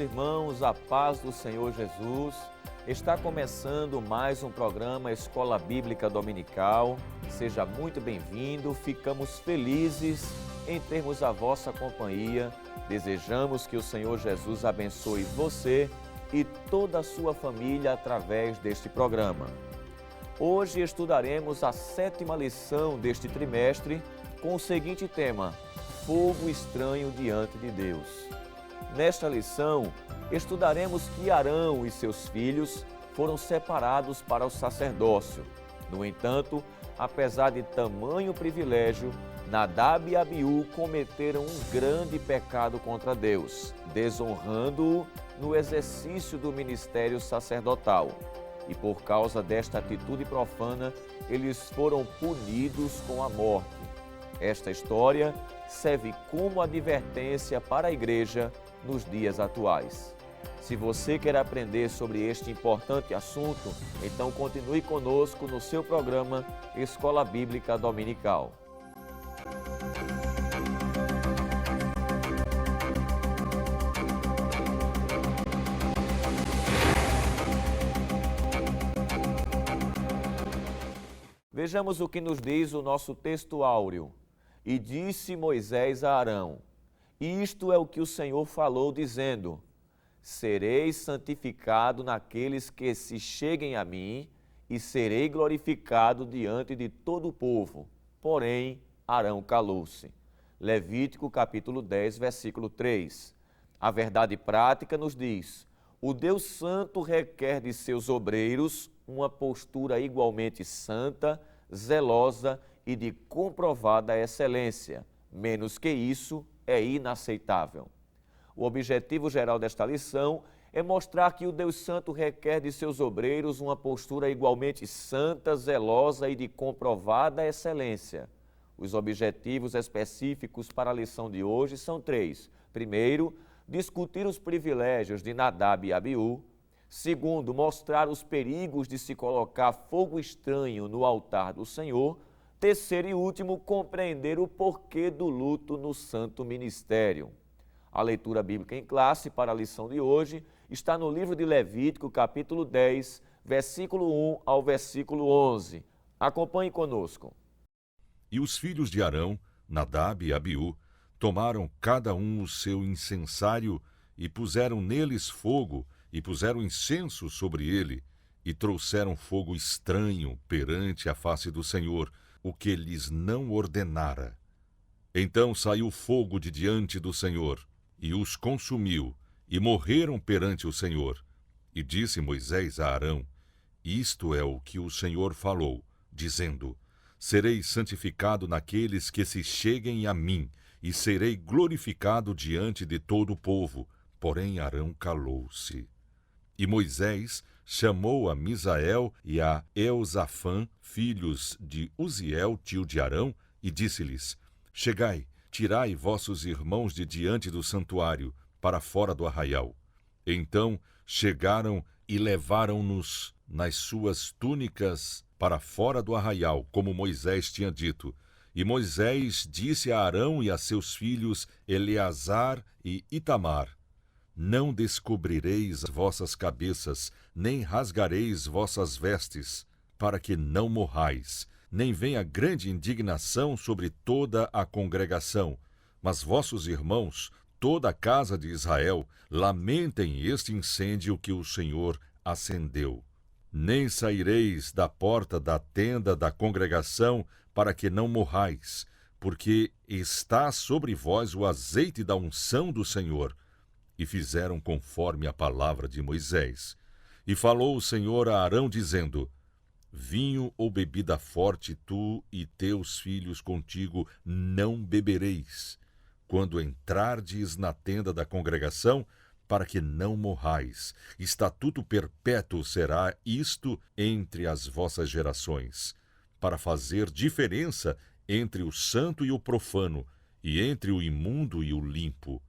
irmãos, a paz do Senhor Jesus. Está começando mais um programa Escola Bíblica Dominical. Seja muito bem-vindo, ficamos felizes em termos a vossa companhia. Desejamos que o Senhor Jesus abençoe você e toda a sua família através deste programa. Hoje estudaremos a 7ª lição deste trimestre com o seguinte tema: Fogo estranho diante de Deus. Nesta lição, estudaremos que Arão e seus filhos foram separados para o sacerdócio. No entanto, apesar de tamanho privilégio, Nadab e Abiú cometeram um grande pecado contra Deus, desonrando-o no exercício do ministério sacerdotal. E por causa desta atitude profana, eles foram punidos com a morte. Esta história serve como advertência para a igreja nos dias atuais. Se você quer aprender sobre este importante assunto, então continue conosco no seu programa Escola Bíblica Dominical. Vejamos o que nos diz o nosso texto áureo. E disse Moisés a Arão: Isto é o que o Senhor falou, dizendo: Serei santificado naqueles que se cheguem a mim, e serei glorificado diante de todo o povo. Porém, Arão calou-se. Levítico capítulo 10, versículo 3. A verdade prática nos diz: o Deus Santo requer de seus obreiros uma postura igualmente santa, zelosa e de comprovada excelência. Menos que isso é inaceitável. O objetivo geral desta lição é mostrar que o Deus Santo requer de seus obreiros uma postura igualmente santa, zelosa e de comprovada excelência. Os objetivos específicos para a lição de hoje são 3. Primeiro, discutir os privilégios de Nadab e Abiú. Segundo, mostrar os perigos de se colocar fogo estranho no altar do Senhor. Terceiro e último, compreender o porquê do luto no santo ministério. A leitura bíblica em classe para a lição de hoje está no livro de Levítico, capítulo 10, versículo 1 ao versículo 11. Acompanhe conosco. E os filhos de Arão, Nadab e Abiú, tomaram cada um o seu incensário e puseram neles fogo, e puseram incenso sobre ele, e trouxeram fogo estranho perante a face do Senhor, o que lhes não ordenara. Então saiu fogo de diante do Senhor, e os consumiu, e morreram perante o Senhor. E disse Moisés a Arão: Isto é o que o Senhor falou, dizendo: Serei santificado naqueles que se cheguem a mim, e serei glorificado diante de todo o povo. Porém Arão calou-se. E Moisés chamou a Misael e a Elzafã, filhos de Uziel, tio de Arão, e disse-lhes: Chegai, tirai vossos irmãos de diante do santuário, para fora do arraial. Então chegaram e levaram-nos nas suas túnicas para fora do arraial, como Moisés tinha dito. E Moisés disse a Arão e a seus filhos Eleazar e Itamar: Não descobrireis vossas cabeças, nem rasgareis vossas vestes, para que não morrais, nem venha grande indignação sobre toda a congregação. Mas vossos irmãos, toda a casa de Israel, lamentem este incêndio que o Senhor acendeu. Nem saireis da porta da tenda da congregação, para que não morrais, porque está sobre vós o azeite da unção do Senhor. E fizeram conforme a palavra de Moisés. E falou o Senhor a Arão, dizendo: Vinho ou bebida forte tu e teus filhos contigo não bebereis, quando entrardes na tenda da congregação, para que não morrais. Estatuto perpétuo será isto entre as vossas gerações, para fazer diferença entre o santo e o profano, e entre o imundo e o limpo,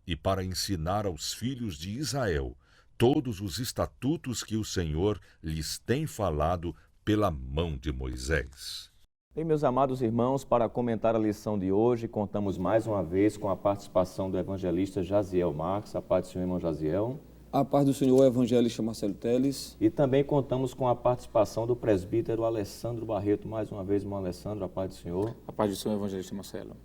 e para ensinar aos filhos de Israel todos os estatutos que o Senhor lhes tem falado pela mão de Moisés. Bem, meus amados irmãos, para comentar a lição de hoje, contamos mais uma vez com a participação do evangelista Jaziel Marques. A paz do Senhor, irmão Jaziel. A paz do Senhor, evangelista Marcelo Teles. E também contamos com a participação do presbítero Alessandro Barreto. Mais uma vez, irmão Alessandro, a paz do Senhor. A paz do Senhor, evangelista Marcelo.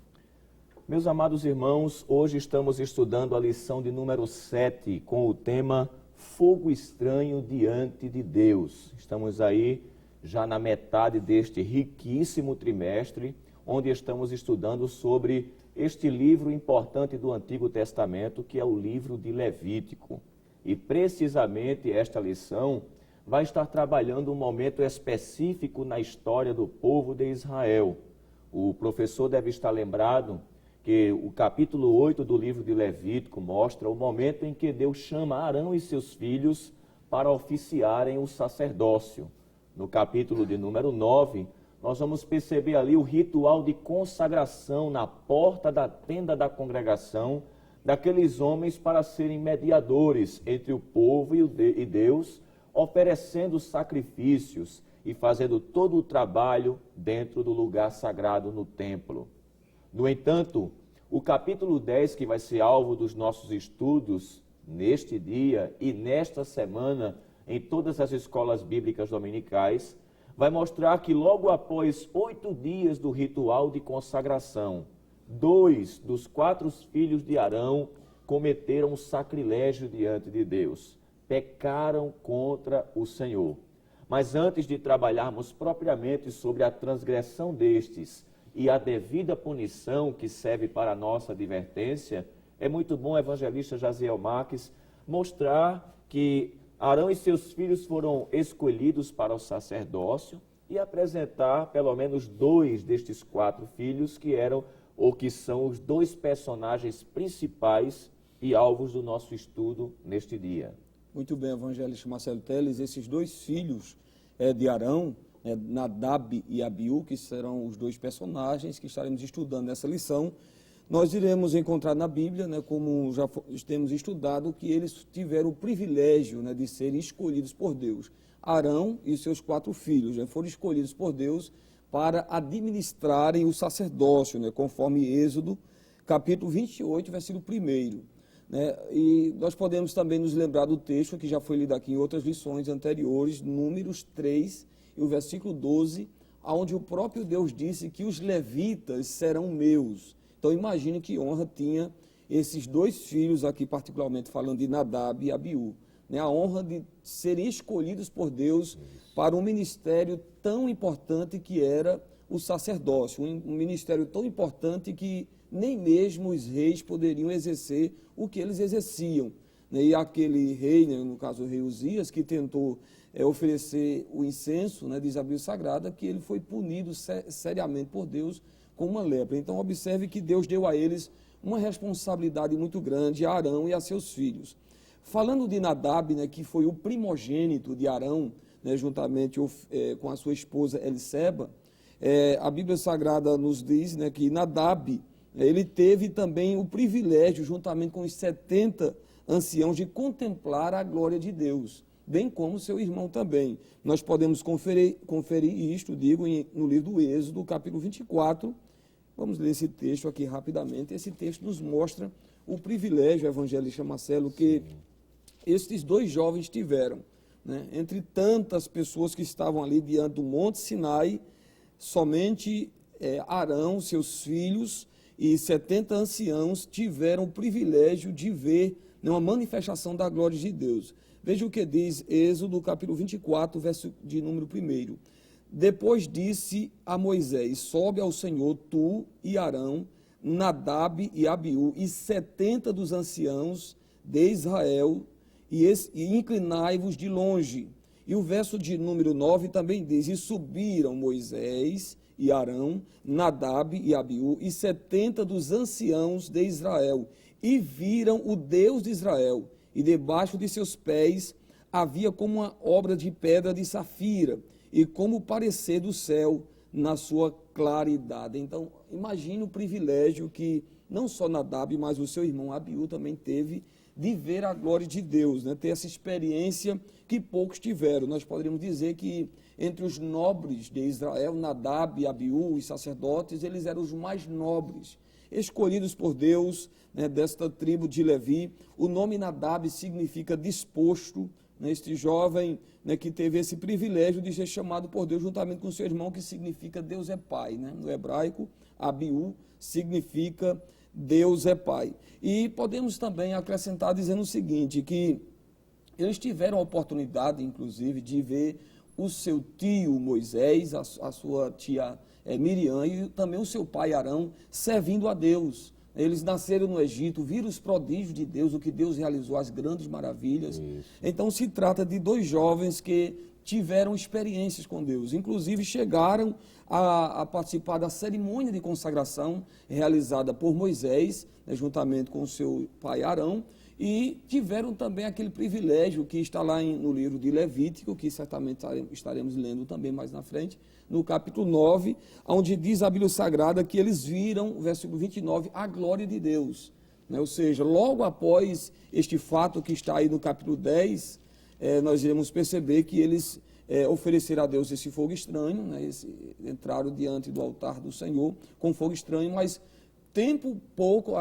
Meus amados irmãos, hoje estamos estudando a lição de número 7, com o tema Fogo Estranho Diante de Deus. Estamos aí já na metade deste riquíssimo trimestre, onde estamos estudando sobre este livro importante do Antigo Testamento, que é o livro de Levítico. E precisamente esta lição vai estar trabalhando um momento específico na história do povo de Israel. O professor deve estar lembrado que o capítulo 8 do livro de Levítico mostra o momento em que Deus chama Arão e seus filhos para oficiarem o sacerdócio. No capítulo de número 9, nós vamos perceber ali o ritual de consagração na porta da tenda da congregação daqueles homens para serem mediadores entre o povo e Deus, oferecendo sacrifícios e fazendo todo o trabalho dentro do lugar sagrado no templo. No entanto, o capítulo 10, que vai ser alvo dos nossos estudos neste dia e nesta semana em todas as escolas bíblicas dominicais, vai mostrar que logo após 8 dias do ritual de consagração, 2 dos 4 filhos de Arão cometeram um sacrilégio diante de Deus, pecaram contra o Senhor. Mas antes de trabalharmos propriamente sobre a transgressão destes e a devida punição que serve para a nossa advertência, é muito bom, evangelista Jaziel Marques, mostrar que Arão e seus filhos foram escolhidos para o sacerdócio e apresentar pelo menos 2 destes 4 filhos que eram ou que são os 2 personagens principais e alvos do nosso estudo neste dia. Muito bem, evangelista Marcelo Teles. Esses 2 filhos de Arão, Nadab e Abiú, que serão os 2 personagens que estaremos estudando nessa lição, nós iremos encontrar na Bíblia, como já temos estudado, que eles tiveram o privilégio de serem escolhidos por Deus. Arão e seus 4 filhos foram escolhidos por Deus para administrarem o sacerdócio, conforme Êxodo, capítulo 28, versículo 1. E nós podemos também nos lembrar do texto que já foi lido aqui em outras lições anteriores, Números 3, e o versículo 12, onde o próprio Deus disse que os levitas serão meus. Então imagine que honra tinha esses 2 filhos aqui, particularmente falando de Nadab e Abiú. A honra de serem escolhidos por Deus para um ministério tão importante que era o sacerdócio, um ministério tão importante que nem mesmo os reis poderiam exercer o que eles exerciam. E aquele rei, no caso o rei Uzias, que tentou oferecer o incenso, diz a Bíblia Sagrada, que ele foi punido seriamente por Deus com uma lepra. Então observe que Deus deu a eles uma responsabilidade muito grande, a Arão e a seus filhos. Falando de Nadab, que foi o primogênito de Arão, juntamente com a sua esposa Eliseba, a Bíblia Sagrada nos diz que Nadab, ele teve também o privilégio, juntamente com os 70 anciãos, de contemplar a glória de Deus, bem como seu irmão também. Nós podemos conferir isto, no livro do Êxodo, capítulo 24. Vamos ler esse texto aqui rapidamente. Esse texto nos mostra o privilégio, evangelista Marcelo, que estes 2 jovens tiveram. Entre tantas pessoas que estavam ali diante do Monte Sinai, somente Arão, seus filhos e 70 anciãos tiveram o privilégio de ver uma manifestação da glória de Deus. Veja o que diz Êxodo, capítulo 24, verso de número 1. Depois disse a Moisés: sobe ao Senhor tu e Arão, Nadab e Abiú, e 70 dos anciãos de Israel, e inclinai-vos de longe. E o verso de número 9 também diz: e subiram Moisés e Arão, Nadab e Abiú, e 70 dos anciãos de Israel, e viram o Deus de Israel, e debaixo de seus pés havia como uma obra de pedra de safira, e como o parecer do céu na sua claridade. Então, imagine o privilégio que não só Nadab, mas o seu irmão Abiú também teve de ver a glória de Deus, né? Ter essa experiência que poucos tiveram. Nós poderíamos dizer que entre os nobres de Israel, Nadab, Abiú, os sacerdotes, eles eram os mais nobres, escolhidos por Deus, né, desta tribo de Levi. O nome Nadab significa disposto, né? Este jovem, né, que teve esse privilégio de ser chamado por Deus juntamente com seu irmão, que significa Deus é Pai, né? No hebraico, Abiú significa Deus é Pai. E podemos também acrescentar dizendo o seguinte, que eles tiveram a oportunidade, inclusive, de ver o seu tio Moisés, a sua tia Miriam e também o seu pai Arão servindo a Deus. Eles nasceram no Egito, viram os prodígios de Deus, o que Deus realizou, as grandes maravilhas. Isso. Então se trata de dois jovens que tiveram experiências com Deus. Inclusive chegaram a participar da cerimônia de consagração realizada por Moisés, né, juntamente com o seu pai Arão, e tiveram também aquele privilégio que está lá no livro de Levítico, que certamente estaremos lendo também mais na frente, no capítulo 9, onde diz a Bíblia Sagrada que eles viram, versículo 29, a glória de Deus. Né? Ou seja, logo após este fato que está aí no capítulo 10, nós iremos perceber que eles ofereceram a Deus esse fogo estranho, né? Entraram diante do altar do Senhor com fogo estranho, mas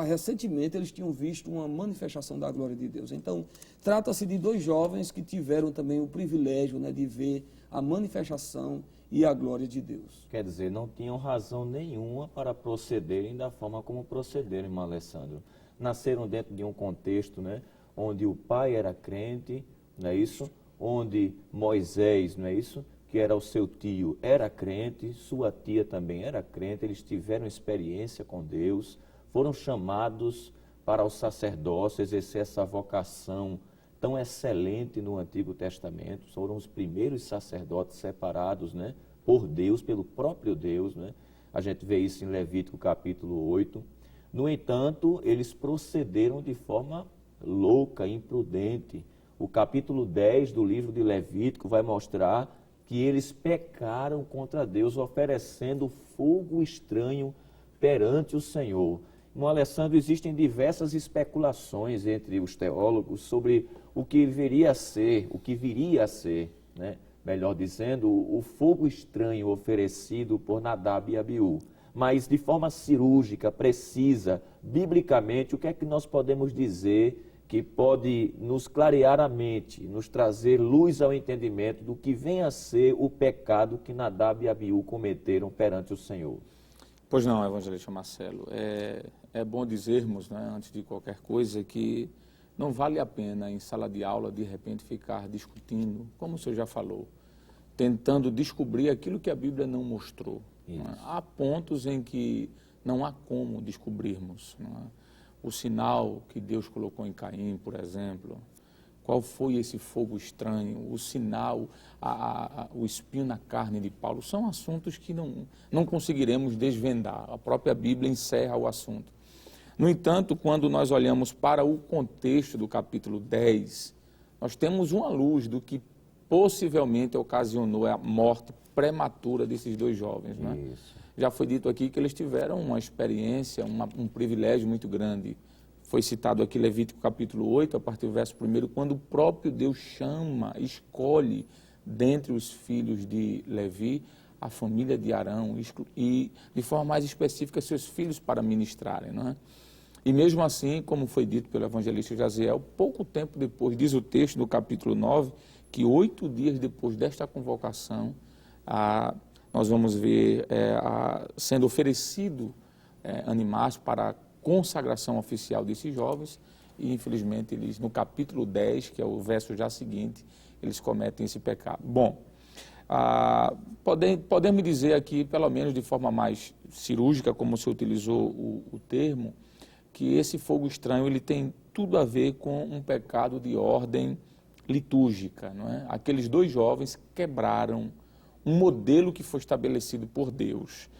recentemente, eles tinham visto uma manifestação da glória de Deus. Então, trata-se de dois jovens que tiveram também o privilégio, né, de ver a manifestação e a glória de Deus. Quer dizer, não tinham razão nenhuma para procederem da forma como procederam, irmão Alessandro. Nasceram dentro de um contexto, né, onde o pai era crente, não é isso? Onde Moisés, não é isso? Que era o seu tio, era crente, sua tia também era crente, eles tiveram experiência com Deus, foram chamados para o sacerdócio, exercer essa vocação tão excelente no Antigo Testamento, foram os primeiros sacerdotes separados, né, por Deus, pelo próprio Deus, né? A gente vê isso em Levítico capítulo 8. No entanto, eles procederam de forma louca, imprudente. O capítulo 10 do livro de Levítico vai mostrar que eles pecaram contra Deus, oferecendo fogo estranho perante o Senhor. Irmão Alessandro, existem diversas especulações entre os teólogos sobre o que viria a ser, né? Melhor dizendo, o fogo estranho oferecido por Nadab e Abiú. Mas de forma cirúrgica, precisa, biblicamente, o que é que nós podemos dizer que pode nos clarear a mente, nos trazer luz ao entendimento do que vem a ser o pecado que Nadab e Abiú cometeram perante o Senhor? Pois não, evangelista Marcelo. É bom dizermos, né, antes de qualquer coisa, que não vale a pena em sala de aula, de repente, ficar discutindo, como o senhor já falou, tentando descobrir aquilo que a Bíblia não mostrou. Não é? Há pontos em que não há como descobrirmos, não é? O sinal que Deus colocou em Caim, por exemplo, qual foi esse fogo estranho, o sinal, o espinho na carne de Paulo, são assuntos que não conseguiremos desvendar. A própria Bíblia encerra o assunto. No entanto, quando nós olhamos para o contexto do capítulo 10, nós temos uma luz do que possivelmente ocasionou a morte prematura desses dois jovens, né? Isso. Já foi dito aqui que eles tiveram uma experiência, um privilégio muito grande. Foi citado aqui Levítico capítulo 8, a partir do verso 1, quando o próprio Deus escolhe dentre os filhos de Levi a família de Arão e, de forma mais específica, seus filhos para ministrarem, não é? E mesmo assim, como foi dito pelo evangelista Jaziel, pouco tempo depois, diz o texto do capítulo 9, que 8 dias depois desta convocação, nós vamos ver sendo oferecido animais para a consagração oficial desses jovens e, infelizmente, eles, no capítulo 10, que é o verso já seguinte, eles cometem esse pecado. Bom, podemos dizer aqui, pelo menos de forma mais cirúrgica, como se utilizou o termo, que esse fogo estranho ele tem tudo a ver com um pecado de ordem litúrgica, não é? Aqueles dois jovens quebraram um modelo que foi estabelecido por Deus.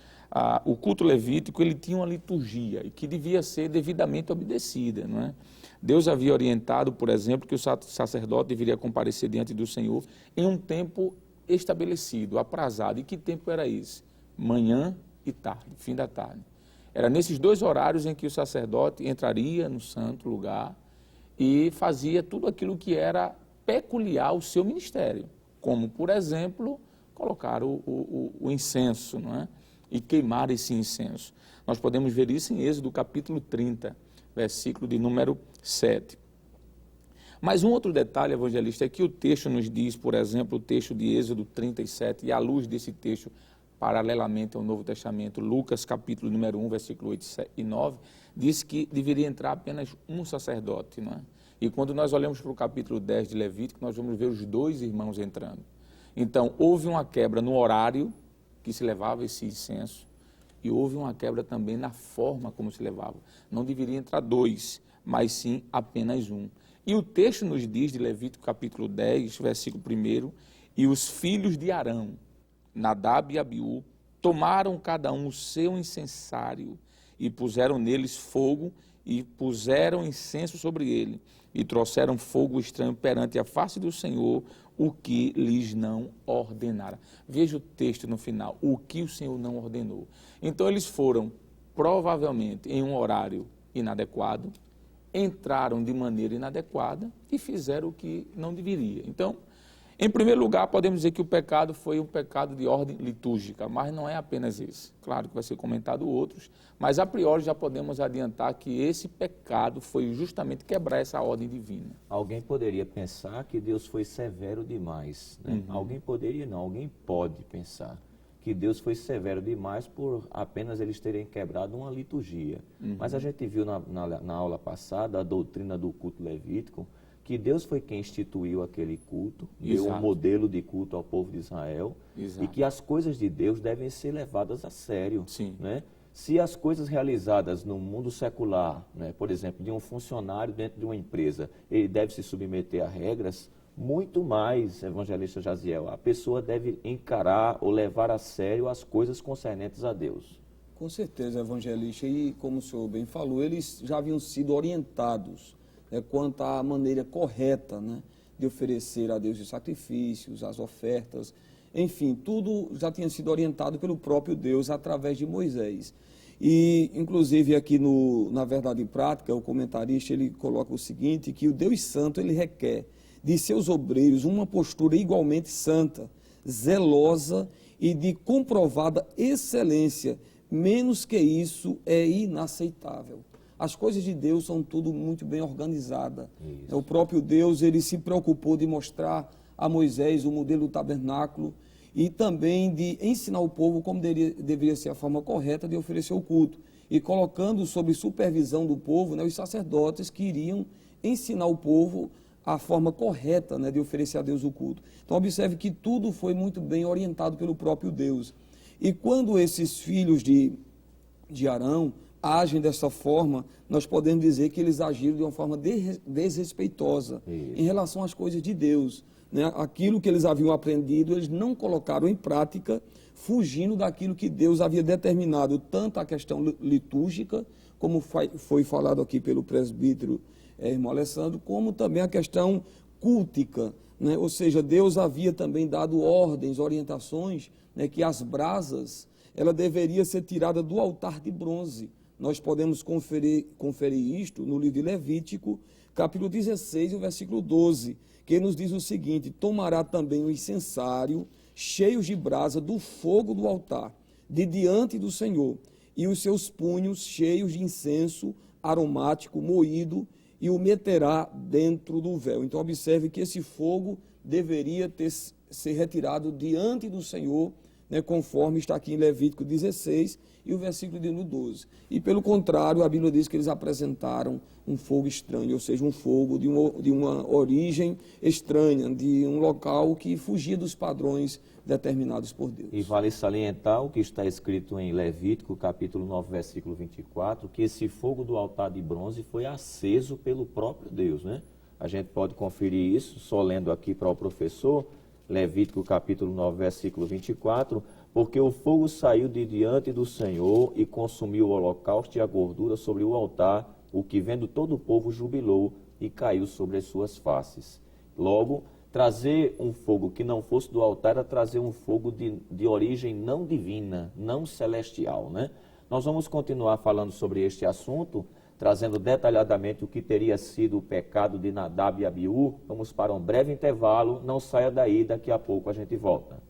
O culto levítico ele tinha uma liturgia e que devia ser devidamente obedecida, não é? Deus havia orientado, por exemplo, que o sacerdote deveria comparecer diante do Senhor em um tempo estabelecido, aprazado. E que tempo era esse? Manhã e tarde, fim da tarde. Era nesses dois horários em que o sacerdote entraria no santo lugar e fazia tudo aquilo que era peculiar ao seu ministério, como, por exemplo, colocar o incenso, não é? E queimar esse incenso. Nós podemos ver isso em Êxodo capítulo 30, versículo de número 7. Mas um outro detalhe, evangelista, é que o texto nos diz, por exemplo, o texto de Êxodo 37, e à luz desse texto, paralelamente ao Novo Testamento, Lucas capítulo número 1, versículo 8 e 9, diz que deveria entrar apenas um sacerdote, não é? E quando nós olhamos para o capítulo 10 de Levítico, nós vamos ver os 2 irmãos entrando. Então, houve uma quebra no horário que se levava esse incenso e houve uma quebra também na forma como se levava. Não deveria entrar 2, mas sim apenas um. E o texto nos diz, de Levítico capítulo 10, versículo 1, e os filhos de Arão, Nadab e Abiú, tomaram cada um o seu incensário e puseram neles fogo e puseram incenso sobre ele e trouxeram fogo estranho perante a face do Senhor, o que lhes não ordenara. Veja o texto no final, o que o Senhor não ordenou. Então eles foram provavelmente em um horário inadequado, entraram de maneira inadequada e fizeram o que não deveria. Então, em primeiro lugar, podemos dizer que o pecado foi um pecado de ordem litúrgica, mas não é apenas esse. Claro que vai ser comentado outros, mas a priori já podemos adiantar que esse pecado foi justamente quebrar essa ordem divina. Alguém poderia pensar que Deus foi severo demais, né? Alguém poderia não, alguém pode pensar que Deus foi severo demais por apenas eles terem quebrado uma liturgia. Mas a gente viu na aula passada a doutrina do culto levítico, que Deus foi quem instituiu aquele culto, deu um modelo de culto ao povo de Israel, e que as coisas de Deus devem ser levadas a sério. Sim. Né? Se as coisas realizadas no mundo secular, né, por exemplo, de um funcionário dentro de uma empresa, ele deve se submeter a regras, muito mais, evangelista Jaziel, a pessoa deve encarar ou levar a sério as coisas concernentes a Deus. Com certeza, evangelista, e como o senhor bem falou, eles já haviam sido orientados quanto à maneira correta, né, de oferecer a Deus os sacrifícios, as ofertas, enfim, tudo já tinha sido orientado pelo próprio Deus através de Moisés. E, inclusive, aqui na Verdade Prática, o comentarista, ele coloca o seguinte, que o Deus Santo, ele requer de seus obreiros uma postura igualmente santa, zelosa e de comprovada excelência. Menos que isso é inaceitável. As coisas de Deus são tudo muito bem organizadas. O próprio Deus, ele se preocupou de mostrar a Moisés o modelo do tabernáculo e também de ensinar o povo como deveria ser a forma correta de oferecer o culto. E colocando sob supervisão do povo, né, os sacerdotes que iriam ensinar o povo a forma correta, né, de oferecer a Deus o culto. Então, observe que tudo foi muito bem orientado pelo próprio Deus. E quando esses filhos de Arão agem dessa forma, nós podemos dizer que eles agiram de uma forma desrespeitosa em relação às coisas de Deus. Né? Aquilo que eles haviam aprendido, eles não colocaram em prática, fugindo daquilo que Deus havia determinado, tanto a questão litúrgica, como foi falado aqui pelo presbítero irmão Alessandro, como também a questão cultica, né? Ou seja, Deus havia também dado ordens, orientações, né, que as brasas, ela deveria ser tirada do altar de bronze. Nós podemos conferir isto no livro de Levítico, capítulo 16, o versículo 12, que nos diz o seguinte: tomará também o incensário, cheios de brasa, do fogo do altar, de diante do Senhor, e os seus punhos cheios de incenso aromático moído, e o meterá dentro do véu. Então, observe que esse fogo deveria ser retirado diante do Senhor, né, conforme está aqui em Levítico 16 e o versículo de 12. E, pelo contrário, a Bíblia diz que eles apresentaram um fogo estranho, ou seja, um fogo de uma origem estranha, de um local que fugia dos padrões determinados por Deus. E vale salientar o que está escrito em Levítico, capítulo 9, versículo 24, que esse fogo do altar de bronze foi aceso pelo próprio Deus, né? A gente pode conferir isso, só lendo aqui para o professor, Levítico, capítulo 9, versículo 24, porque o fogo saiu de diante do Senhor e consumiu o holocausto e a gordura sobre o altar, o que vendo todo o povo jubilou e caiu sobre as suas faces. Logo, trazer um fogo que não fosse do altar era trazer um fogo de origem não divina, não celestial, né? Nós vamos continuar falando sobre este assunto trazendo detalhadamente o que teria sido o pecado de Nadab e Abiú. Vamos para um breve intervalo, não saia daí, daqui a pouco a gente volta.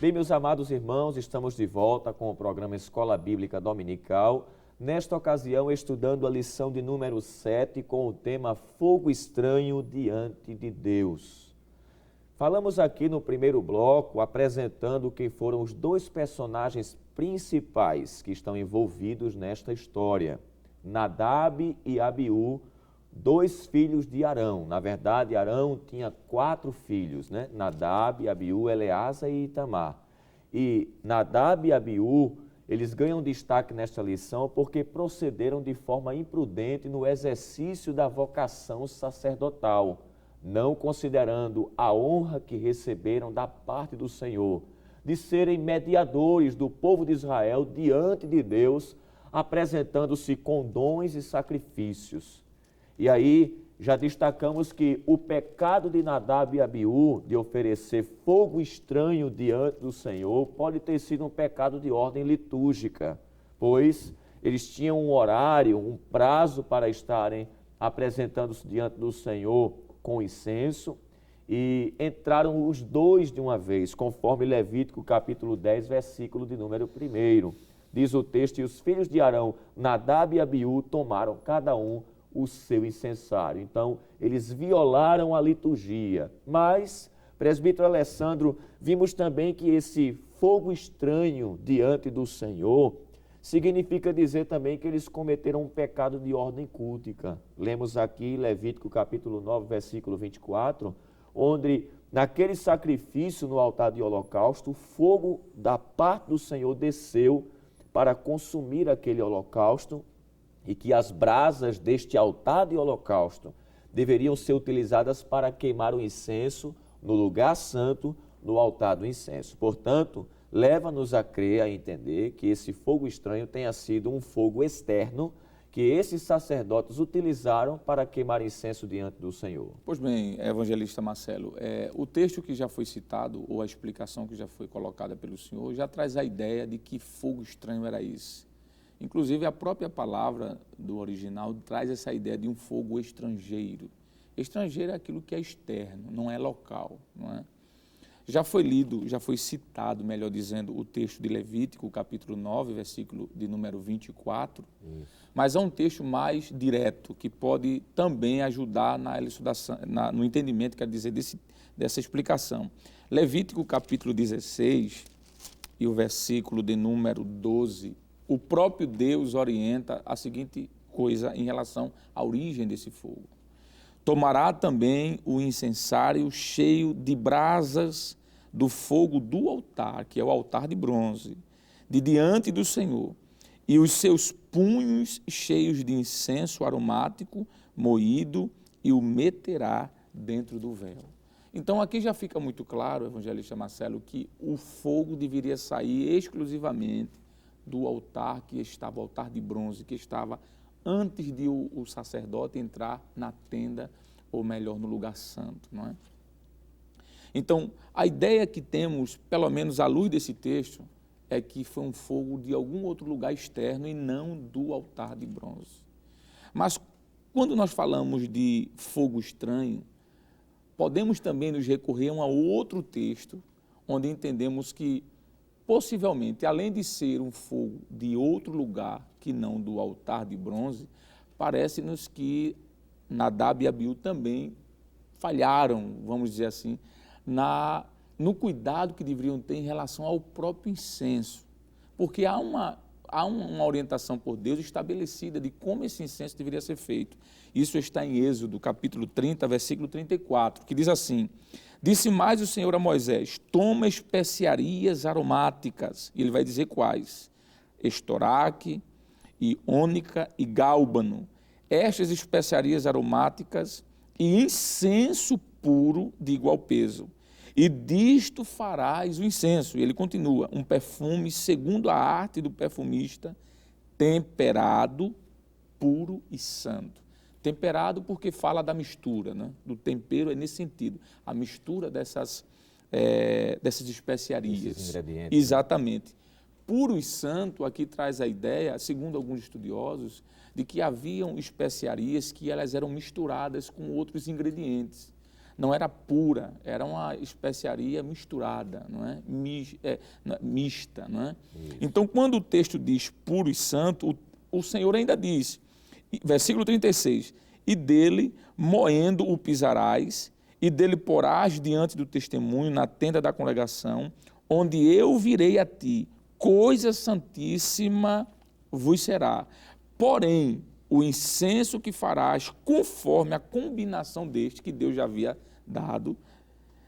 Bem, meus amados irmãos, estamos de volta com o programa Escola Bíblica Dominical. Nesta ocasião, estudando a lição de número 7 com o tema Fogo Estranho diante de Deus. Falamos aqui no primeiro bloco apresentando quem foram os dois personagens principais que estão envolvidos nesta história. Nadab e Abiú, dois filhos de Arão. Na verdade, Arão tinha 4 filhos, né? Nadab, Abiú, Eleazar e Itamar. E Nadab e Abiú, eles ganham destaque nesta lição porque procederam de forma imprudente no exercício da vocação sacerdotal, não considerando a honra que receberam da parte do Senhor, de serem mediadores do povo de Israel diante de Deus, apresentando-se com dons e sacrifícios. E aí, já destacamos que o pecado de Nadab e Abiú, de oferecer fogo estranho diante do Senhor, pode ter sido um pecado de ordem litúrgica, pois eles tinham um horário, um prazo para estarem apresentando-se diante do Senhor com incenso, e entraram os dois de uma vez, conforme Levítico capítulo 10, versículo de número 1. Diz o texto: e os filhos de Arão, Nadab e Abiú, tomaram cada um o seu incensário. Então, eles violaram a liturgia. Mas, presbítero Alessandro, vimos também que esse fogo estranho diante do Senhor significa dizer também que eles cometeram um pecado de ordem cultica. Lemos aqui Levítico capítulo 9, versículo 24, onde naquele sacrifício no altar de holocausto, o fogo da parte do Senhor desceu para consumir aquele holocausto, e que as brasas deste altar de holocausto deveriam ser utilizadas para queimar o incenso no lugar santo, no altar do incenso. Portanto, leva-nos a crer, a entender que esse fogo estranho tenha sido um fogo externo que esses sacerdotes utilizaram para queimar incenso diante do Senhor. Pois bem, evangelista Marcelo, o texto que já foi citado, ou a explicação que já foi colocada pelo senhor, já traz a ideia de que fogo estranho era esse. Inclusive, a própria palavra do original traz essa ideia de um fogo estrangeiro. Estrangeiro é aquilo que é externo, não é local, não é? Já foi lido, já foi citado, melhor dizendo, o texto de Levítico, capítulo 9, versículo de número 24, mas é um texto mais direto, que pode também ajudar na elucidação, no entendimento, quer dizer, dessa explicação. Levítico, capítulo 16, e o versículo de número 12, o próprio Deus orienta a seguinte coisa em relação à origem desse fogo. Tomará também o incensário cheio de brasas do fogo do altar, que é o altar de bronze, de diante do Senhor, e os seus punhos cheios de incenso aromático moído, e o meterá dentro do véu. Então aqui já fica muito claro, evangelista Marcelo, que o fogo deveria sair exclusivamente do altar que estava, o altar de bronze, que estava antes de o sacerdote entrar na tenda, ou melhor, no lugar santo, não é? Então, a ideia que temos, pelo menos à luz desse texto, é que foi um fogo de algum outro lugar externo e não do altar de bronze. Mas, quando nós falamos de fogo estranho, podemos também nos recorrer a um outro texto, onde entendemos que possivelmente, além de ser um fogo de outro lugar que não do altar de bronze, parece-nos que Nadab e Abiú também falharam, vamos dizer assim, no cuidado que deveriam ter em relação ao próprio incenso. Porque há uma orientação por Deus estabelecida de como esse incenso deveria ser feito. Isso está em Êxodo, capítulo 30, versículo 34, que diz assim: disse mais o Senhor a Moisés: toma especiarias aromáticas. E ele vai dizer quais: estoraque, e ônica e gálbano. Estas especiarias aromáticas e incenso puro de igual peso. e disto farás o incenso. E ele continua, um perfume segundo a arte do perfumista, temperado, puro e santo. Temperado porque fala da mistura, né? Do tempero é nesse sentido, a mistura dessas especiarias. Esses ingredientes. Exatamente. Puro e santo aqui traz a ideia, segundo alguns estudiosos, de que haviam especiarias que elas eram misturadas com outros ingredientes. Não era pura, era uma especiaria misturada, não é? Mista. Não é? Então, quando o texto diz puro e santo, o Senhor ainda diz, versículo 36, e dele moendo o pisarás, e dele porás diante do testemunho na tenda da congregação, onde eu virei a ti, coisa santíssima vos será. Porém, o incenso que farás, conforme a combinação deste que Deus já havia dado,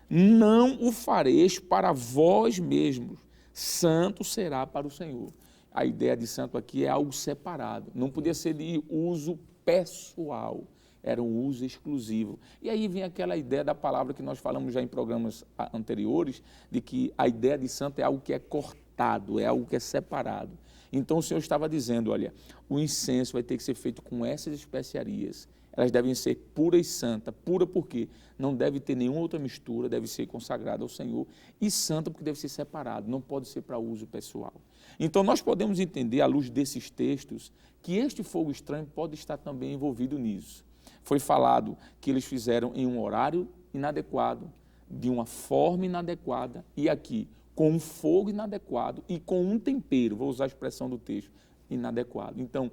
não o fareis para vós mesmos, santo será para o Senhor. A ideia de santo aqui é algo separado, não podia ser de uso pessoal, era um uso exclusivo. E aí vem aquela ideia da palavra que nós falamos já em programas anteriores, de que a ideia de santo é algo que é cortado, é algo que é separado. Então o Senhor estava dizendo, olha, o incenso vai ter que ser feito com essas especiarias, elas devem ser pura e santa. Pura porque não deve ter nenhuma outra mistura, deve ser consagrada ao Senhor, e santa porque deve ser separado, não pode ser para uso pessoal. Então nós podemos entender, à luz desses textos, que este fogo estranho pode estar também envolvido nisso. Foi falado que eles fizeram em um horário inadequado, de uma forma inadequada, e aqui, com um fogo inadequado e com um tempero, vou usar a expressão do texto, inadequado. Então,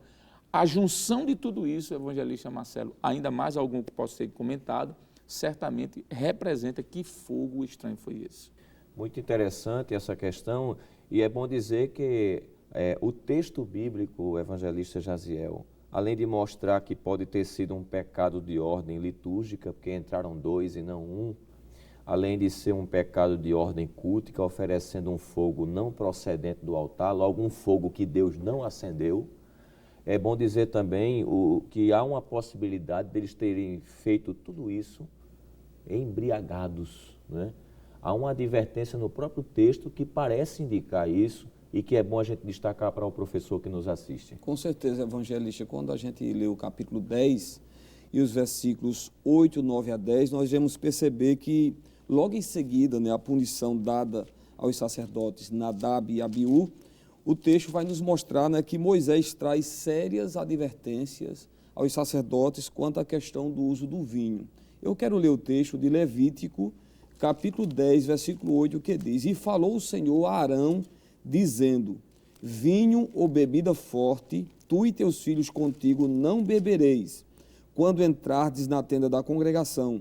a junção de tudo isso, evangelista Marcelo, ainda mais algum que possa ser comentado, certamente representa que fogo estranho foi esse. Muito interessante essa questão, e é bom dizer que o texto bíblico, evangelista Jaziel, além de mostrar que pode ter sido um pecado de ordem litúrgica, porque entraram 2 e não 1, além de ser um pecado de ordem cultica, oferecendo um fogo não procedente do altar, logo um fogo que Deus não acendeu. É bom dizer também que há uma possibilidade deles terem feito tudo isso embriagados, né? Há uma advertência no próprio texto que parece indicar isso e que é bom a gente destacar para o professor que nos assiste. Com certeza, evangelista, quando a gente lê o capítulo 10 e os versículos 8, 9 a 10, nós vamos perceber que logo em seguida, né, a punição dada aos sacerdotes Nadab e Abiú, o texto vai nos mostrar, né, que Moisés traz sérias advertências aos sacerdotes quanto à questão do uso do vinho. Eu quero ler o texto de Levítico, capítulo 10, versículo 8, que diz: E falou o Senhor a Arão, dizendo: Vinho ou bebida forte, tu e teus filhos contigo não bebereis, quando entrardes na tenda da congregação,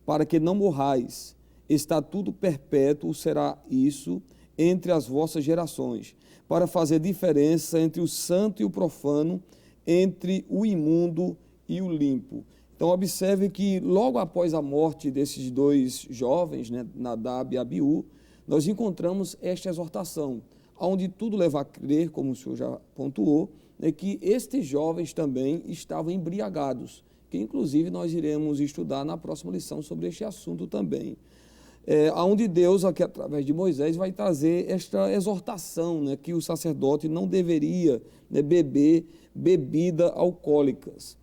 para que não morrais. Estatuto perpétuo será isso entre as vossas gerações, para fazer diferença entre o santo e o profano, entre o imundo e o limpo. Então, observe que logo após a morte desses 2 jovens, né, Nadab e Abiú, nós encontramos esta exortação, onde tudo leva a crer, como o senhor já pontuou, né, que estes jovens também estavam embriagados, que inclusive nós iremos estudar na próxima lição sobre este assunto também. Onde Deus, aqui através de Moisés, vai trazer esta exortação, né, que o sacerdote não deveria, né, beber bebida alcoólicas.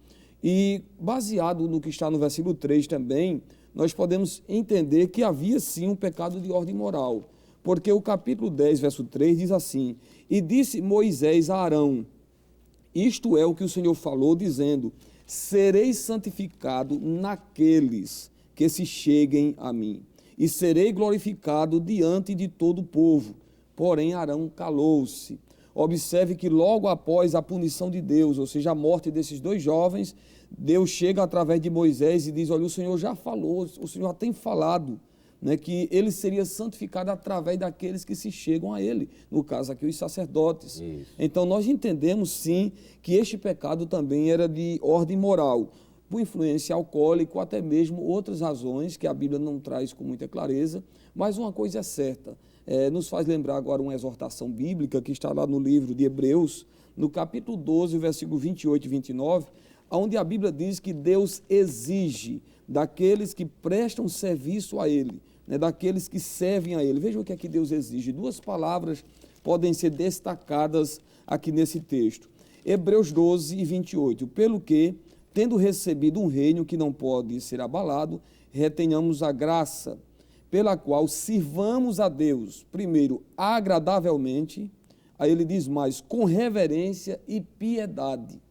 E baseado no que está no versículo 3 também, nós podemos entender que havia sim um pecado de ordem moral, porque o capítulo 10, verso 3 diz assim: E disse Moisés a Arão, isto é o que o Senhor falou, dizendo: Sereis santificado naqueles que se cheguem a mim, e serei glorificado diante de todo o povo. Porém Arão calou-se. Observe que logo após a punição de Deus, ou seja, a morte desses 2 jovens, Deus chega através de Moisés e diz: olha, o Senhor já falou, o Senhor já tem falado, né, que ele seria santificado através daqueles que se chegam a ele, no caso aqui os sacerdotes. Isso. Então nós entendemos sim que este pecado também era de ordem moral, por influência alcoólica ou até mesmo outras razões que a Bíblia não traz com muita clareza, mas uma coisa é certa, nos faz lembrar agora uma exortação bíblica que está lá no livro de Hebreus, no capítulo 12, versículo 28 e 29, onde a Bíblia diz que Deus exige daqueles que prestam serviço a Ele, né, daqueles que servem a Ele. Veja o que aqui Deus exige. Duas palavras podem ser destacadas aqui nesse texto. Hebreus 12 e 28. Pelo que, tendo recebido um reino que não pode ser abalado, retenhamos a graça, pela qual sirvamos a Deus, primeiro, agradavelmente, aí ele diz mais, com reverência e piedade.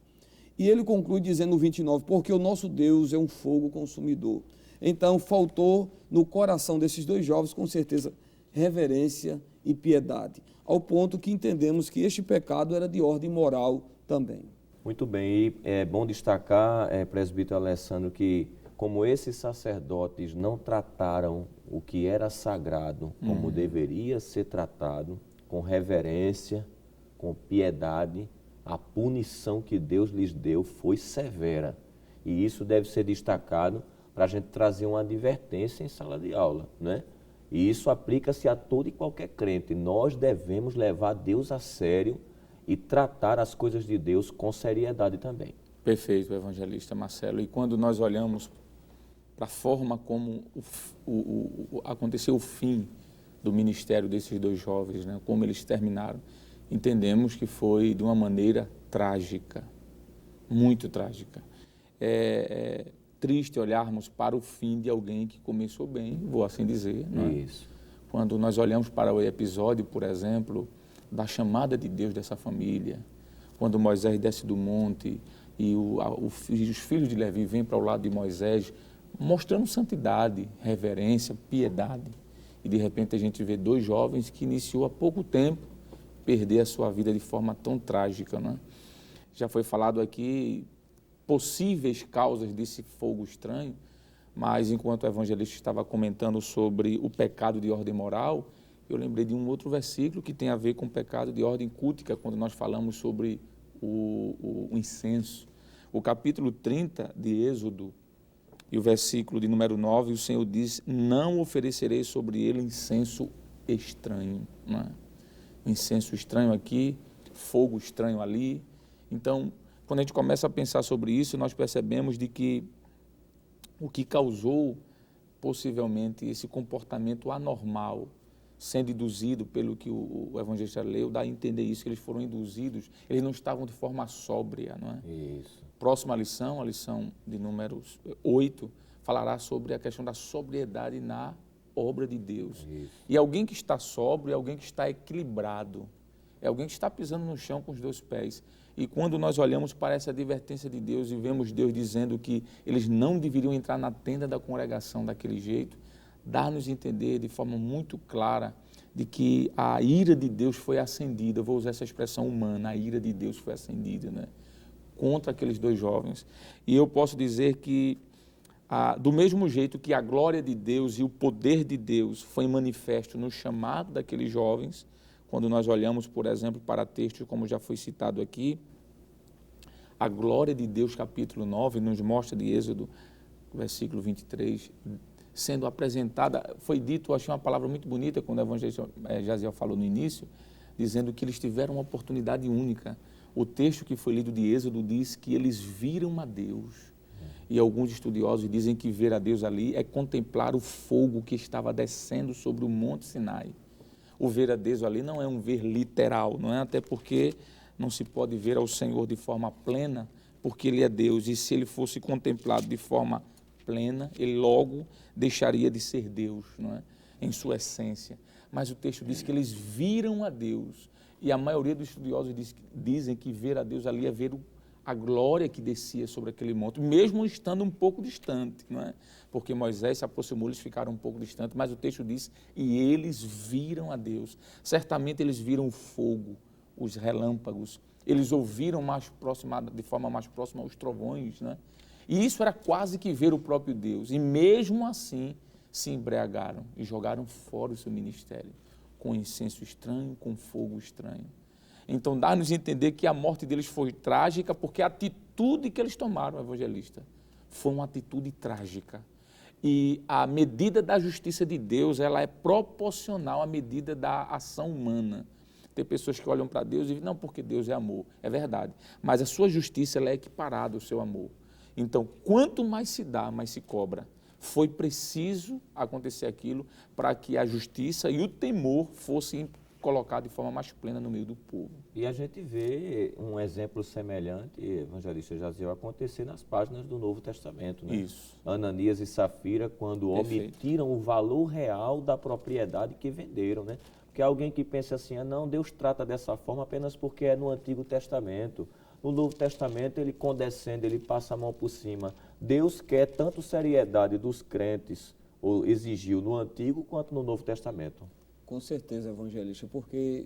E ele conclui dizendo no 29, porque o nosso Deus é um fogo consumidor. Então, faltou no coração desses dois jovens, com certeza, reverência e piedade, ao ponto que entendemos que este pecado era de ordem moral também. Muito bem, e é bom destacar, presbítero Alessandro, que como esses sacerdotes não trataram o que era sagrado como deveria ser tratado, com reverência, com piedade, a punição que Deus lhes deu foi severa. E isso deve ser destacado para a gente trazer uma advertência em sala de aula, né? E isso aplica-se a todo e qualquer crente. Nós devemos levar Deus a sério e tratar as coisas de Deus com seriedade também. Perfeito, evangelista Marcelo. E quando nós olhamos para a forma como aconteceu o fim do ministério desses dois jovens, né, como eles terminaram, entendemos que foi de uma maneira trágica, muito trágica. É triste olharmos para o fim de alguém que começou bem, vou assim dizer. Não é? Isso. Quando nós olhamos para o episódio, por exemplo, da chamada de Deus dessa família, quando Moisés desce do monte e os filhos de Levi vêm para o lado de Moisés, mostrando santidade, reverência, piedade. E de repente a gente vê dois jovens que iniciou há pouco tempo perder a sua vida de forma tão trágica. Né? Já foi falado aqui possíveis causas desse fogo estranho, mas enquanto o evangelista estava comentando sobre o pecado de ordem moral, eu lembrei de um outro versículo que tem a ver com o pecado de ordem cultica, quando nós falamos sobre o incenso. O capítulo 30 de Êxodo, e o versículo de número 9, o Senhor diz, não oferecerei sobre ele incenso estranho. Não é? Incenso estranho aqui, fogo estranho ali. Então, quando a gente começa a pensar sobre isso, nós percebemos de que o que causou possivelmente esse comportamento anormal, sendo induzido pelo que o evangelista leu, dá a entender isso, que eles foram induzidos, eles não estavam de forma sóbria, não é? Isso. Próxima lição, a lição de número 8, falará sobre a questão da sobriedade na obra de Deus. Isso. E alguém que está sóbrio é alguém que está equilibrado, é alguém que está pisando no chão com os dois pés. E quando nós olhamos para essa advertência de Deus e vemos Deus dizendo que eles não deveriam entrar na tenda da congregação daquele jeito, dá-nos a entender de forma muito clara de que a ira de Deus foi acendida, vou usar essa expressão humana, a ira de Deus foi acendida, né, contra aqueles dois jovens. E eu posso dizer que, do mesmo jeito que a glória de Deus e o poder de Deus foi manifesto no chamado daqueles jovens, quando nós olhamos, por exemplo, para textos como já foi citado aqui, a glória de Deus, capítulo 9, nos mostra de Êxodo, versículo 23, sendo apresentada, foi dito, eu achei uma palavra muito bonita, quando o evangelista Jaziel falou no início, dizendo que eles tiveram uma oportunidade única. O texto que foi lido de Êxodo diz que eles viram a Deus. E alguns estudiosos dizem que ver a Deus ali é contemplar o fogo que estava descendo sobre o Monte Sinai. O ver a Deus ali não é um ver literal, não é? Até porque não se pode ver ao Senhor de forma plena, porque Ele é Deus. E se Ele fosse contemplado de forma plena, Ele logo deixaria de ser Deus, não é? Em sua essência. Mas o texto diz que eles viram a Deus. E a maioria dos estudiosos dizem que ver a Deus ali é ver a glória que descia sobre aquele monte, mesmo estando um pouco distante, não é? Porque Moisés se aproximou, eles ficaram um pouco distantes, mas o texto diz, e eles viram a Deus. Certamente eles viram o fogo, os relâmpagos, eles ouviram de forma mais próxima os trovões, né? E isso era quase que ver o próprio Deus, e mesmo assim se embriagaram e jogaram fora o seu ministério, com incenso estranho, com fogo estranho. Então dá-nos a entender que a morte deles foi trágica, porque a atitude que eles tomaram, evangelista, foi uma atitude trágica. E a medida da justiça de Deus, ela é proporcional à medida da ação humana. Tem pessoas que olham para Deus e dizem, não, porque Deus é amor. É verdade. Mas a sua justiça, ela é equiparada ao seu amor. Então, quanto mais se dá, mais se cobra. foi preciso acontecer aquilo para que a justiça e o temor fossem colocados de forma mais plena no meio do povo. E a gente vê um exemplo semelhante, evangelista Jaziel, acontecer nas páginas do Novo Testamento, né? Isso. Ananias e Safira, quando Perfeito. omitiram o valor real da propriedade que venderam, né? Porque alguém que pensa assim, não, Deus trata dessa forma apenas porque é no Antigo Testamento. No Novo Testamento, ele condescende, ele passa a mão por cima. Deus quer tanto seriedade dos crentes, ou exigiu no Antigo quanto no Novo Testamento. Com certeza, evangelista, porque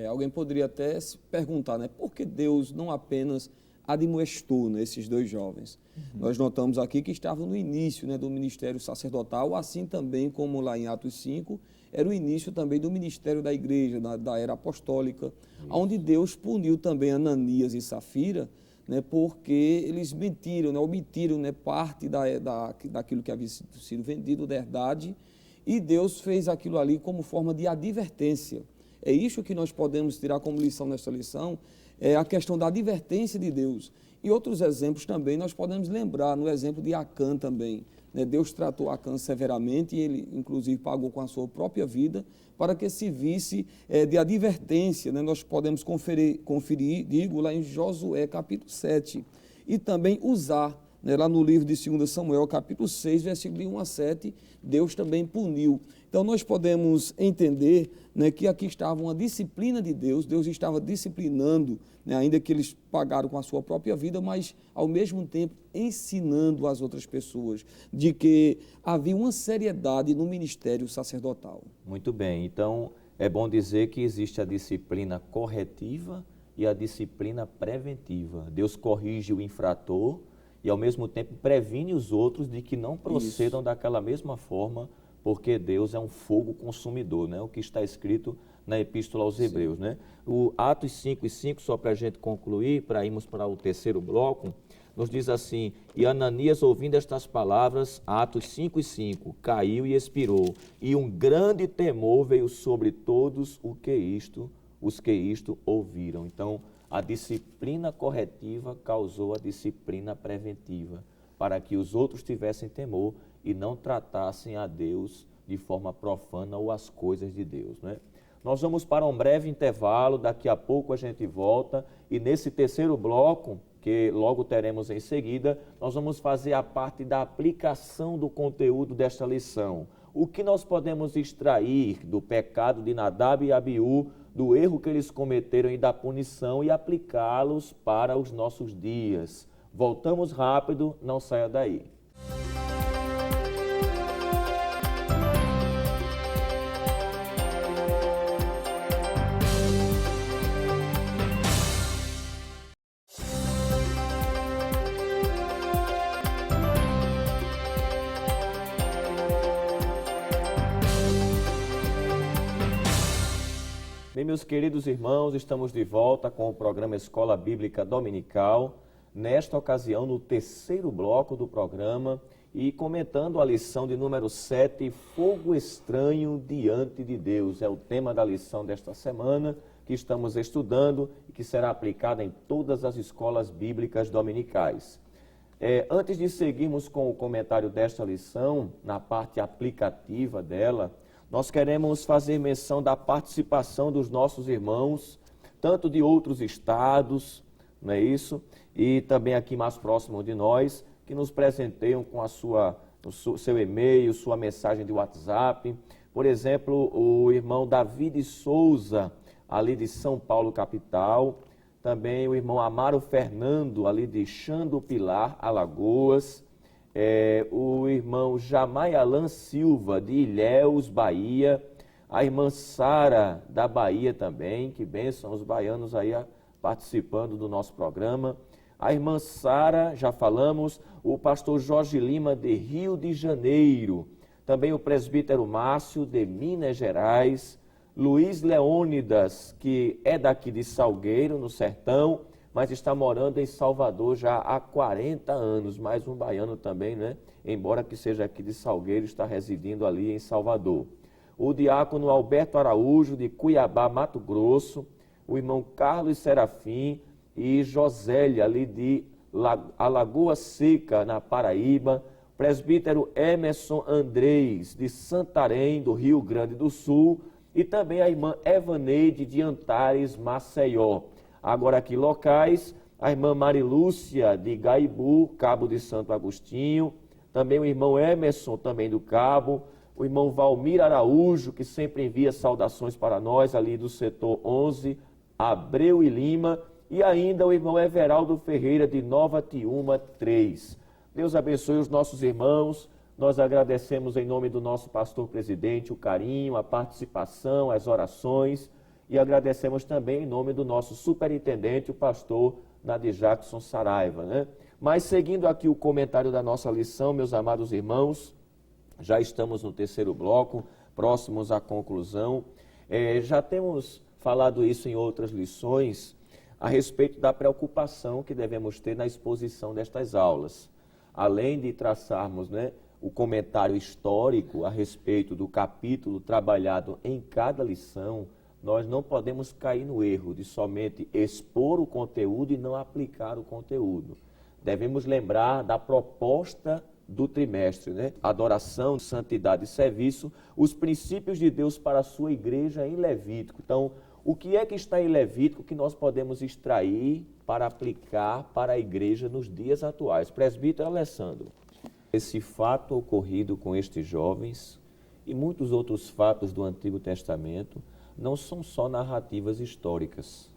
alguém poderia até se perguntar, né, por que Deus não apenas admoestou, né, esses dois jovens? Nós notamos aqui que estavam no início, né, do ministério sacerdotal, assim também como lá em Atos 5, era o início também do ministério da igreja, da era apostólica, onde Deus puniu também Ananias e Safira, né, porque eles mentiram, né, omitiram, né, parte daquilo que havia sido vendido, da herdade, e Deus fez aquilo ali como forma de advertência. É isso que nós podemos tirar como lição nesta lição, é a questão da advertência de Deus. E outros exemplos também nós podemos lembrar, no exemplo de Acã também. Né? Deus tratou Acã severamente e ele, inclusive, pagou com a sua própria vida para que se visse de advertência. Né? Nós podemos conferir, digo, lá em Josué, capítulo 7. E também Uzá, né, lá no livro de 2 Samuel, capítulo 6, versículo 1 a 7, Deus também puniu. Então, nós podemos entender, né, que aqui estava uma disciplina de Deus, Deus estava disciplinando, né, ainda que eles pagaram com a sua própria vida, mas, ao mesmo tempo, ensinando as outras pessoas de que havia uma seriedade no ministério sacerdotal. Muito bem, então é bom dizer que existe a disciplina corretiva e a disciplina preventiva. Deus corrige o infrator e, ao mesmo tempo, previne os outros de que não procedam daquela mesma forma, porque Deus é um fogo consumidor, né? O que está escrito na Epístola aos Hebreus, né? O Atos 5:5, só para a gente concluir, para irmos para o terceiro bloco, nos diz assim: e Ananias, ouvindo estas palavras, Atos 5:5, caiu e expirou, e um grande temor veio sobre todos os que isto ouviram. Então, a disciplina corretiva causou a disciplina preventiva, para que os outros tivessem temor e não tratassem a Deus de forma profana ou as coisas de Deus, né? Nós vamos para um breve intervalo, daqui a pouco a gente volta, e nesse terceiro bloco, que logo teremos em seguida, nós vamos fazer a parte da aplicação do conteúdo desta lição. O que nós podemos extrair do pecado de Nadab e Abiú, do erro que eles cometeram e da punição, e aplicá-los para os nossos dias. Voltamos rápido, não saia daí. Bem, meus queridos irmãos, estamos de volta com o programa Escola Bíblica Dominical, nesta ocasião no terceiro bloco do programa e comentando a lição de número 7, Fogo Estranho Diante de Deus. É o tema da lição desta semana que estamos estudando e que será aplicada em todas as escolas bíblicas dominicais. Antes de seguirmos com o comentário desta lição, na parte aplicativa dela, nós queremos fazer menção da participação dos nossos irmãos, tanto de outros estados, não é isso? E também aqui mais próximo de nós, que nos presenteiam com o seu e-mail, sua mensagem de WhatsApp. Por exemplo, o irmão David Souza, ali de São Paulo, capital. Também o irmão Amaro Fernando, ali de Xando Pilar, Alagoas. O irmão Jamai Alan Silva, de Ilhéus, Bahia, a irmã Sara, da Bahia também, que bênção, os baianos aí participando do nosso programa, a irmã Sara, já falamos, o pastor Jorge Lima, de Rio de Janeiro, também o presbítero Márcio, de Minas Gerais, Luiz Leônidas, que é daqui de Salgueiro, no Sertão, mas está morando em Salvador já há 40 anos, mais um baiano também, né? Embora que seja aqui de Salgueiro, está residindo ali em Salvador. O diácono Alberto Araújo, de Cuiabá, Mato Grosso, o irmão Carlos Serafim e Josélia, ali de Alagoa Seca, na Paraíba, presbítero Emerson Andrés, de Santarém, do Rio Grande do Sul, e também a irmã Evaneide de Antares, Maceió. Agora aqui locais, a irmã Marilúcia de Gaibu, Cabo de Santo Agostinho, também o irmão Emerson, também do Cabo, o irmão Valmir Araújo, que sempre envia saudações para nós, ali do setor 11, Abreu e Lima, e ainda o irmão Everaldo Ferreira, de Nova Tiúma 3. Deus abençoe os nossos irmãos. Nós agradecemos em nome do nosso pastor presidente o carinho, a participação, as orações, e agradecemos também em nome do nosso superintendente, o pastor Nadir Jackson Saraiva, né? Mas seguindo aqui o comentário da nossa lição, meus amados irmãos, já estamos no terceiro bloco, próximos à conclusão. Já temos falado isso em outras lições, a respeito da preocupação que devemos ter na exposição destas aulas. Além de traçarmos, né, o comentário histórico a respeito do capítulo trabalhado em cada lição, nós não podemos cair no erro de somente expor o conteúdo e não aplicar o conteúdo. Devemos lembrar da proposta do trimestre, né? Adoração, santidade e serviço, os princípios de Deus para a sua igreja em Levítico. Então, o que é que está em Levítico que nós podemos extrair para aplicar para a igreja nos dias atuais? Presbítero Alessandro, esse fato ocorrido com estes jovens e muitos outros fatos do Antigo Testamento não são só narrativas históricas.